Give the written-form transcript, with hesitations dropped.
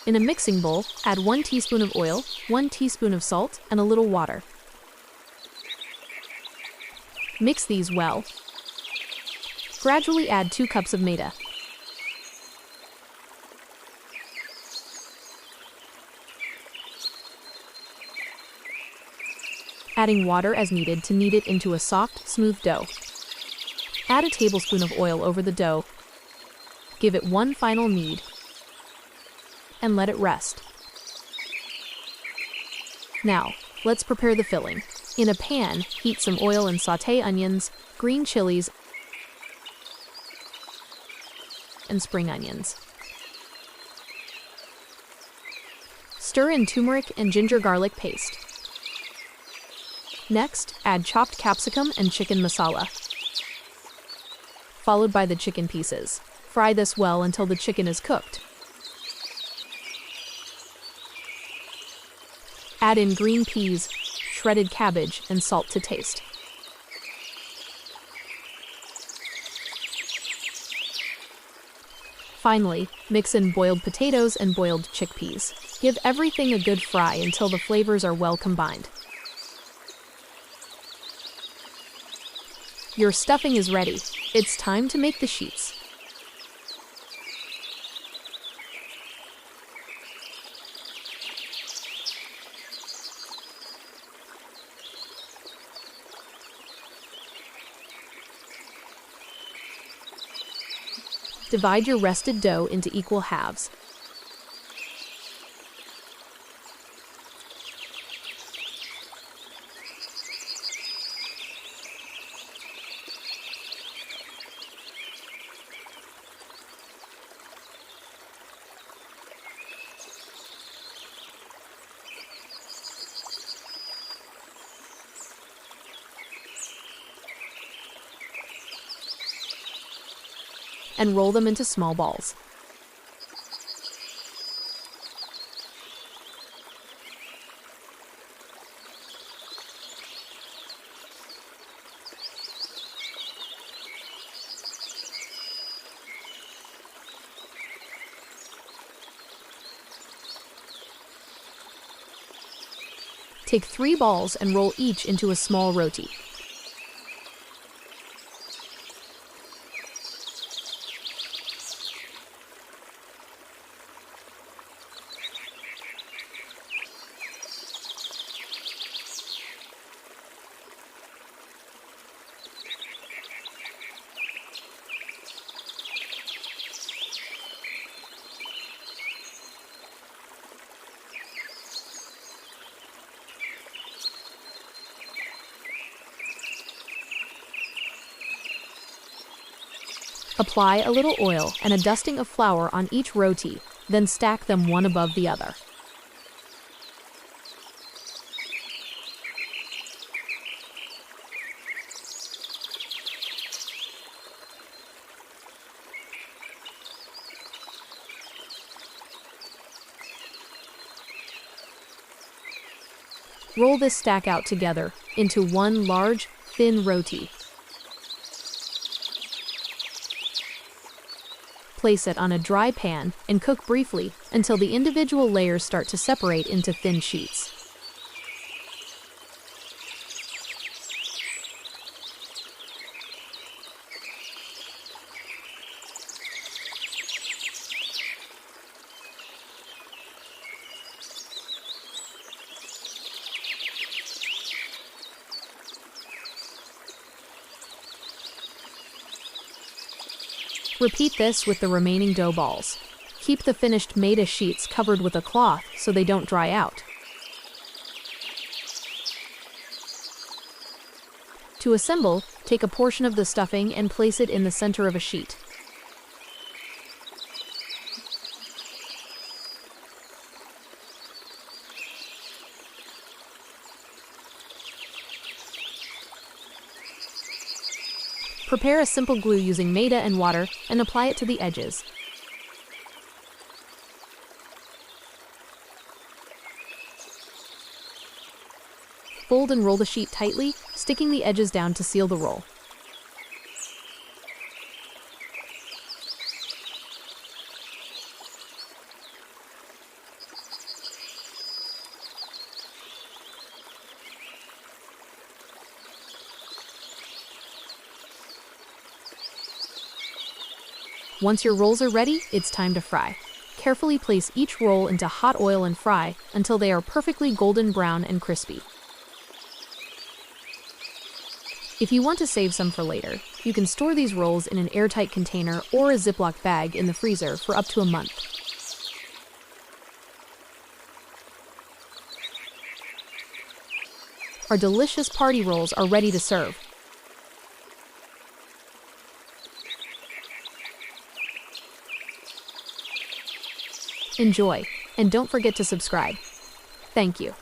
In a mixing bowl, add 1 teaspoon of oil, 1 teaspoon of salt, and a little water. Mix these well. Gradually add 2 cups of Maida. Adding water as needed to knead it into a soft, smooth dough. Add a tablespoon of oil over the dough. Give it one final knead, and let it rest. Now, let's prepare the filling. In a pan, heat some oil and sauté onions, green chilies, and spring onions. Stir in turmeric and ginger garlic paste. Next, add chopped capsicum and chicken masala, followed by the chicken pieces. Fry this well until the chicken is cooked. Add in green peas, shredded cabbage, and salt to taste. Finally, mix in boiled potatoes and boiled chickpeas. Give everything a good fry until the flavors are well combined. Your stuffing is ready. It's time to make the sheets. Divide your rested dough into equal halves. And roll them into small balls. Take 3 balls and roll each into a small roti. Apply a little oil and a dusting of flour on each roti, then stack them one above the other. Roll this stack out together into one large, thin roti. Place it on a dry pan and cook briefly until the individual layers start to separate into thin sheets. Repeat this with the remaining dough balls. Keep the finished Maida sheets covered with a cloth so they don't dry out. To assemble, take a portion of the stuffing and place it in the center of a sheet. Prepare a simple glue using Maida and water and apply it to the edges. Fold and roll the sheet tightly, sticking the edges down to seal the roll. Once your rolls are ready, it's time to fry. Carefully place each roll into hot oil and fry until they are perfectly golden brown and crispy. If you want to save some for later, you can store these rolls in an airtight container or a Ziploc bag in the freezer for up to a month. Our delicious party rolls are ready to serve. Enjoy, and don't forget to subscribe. Thank you.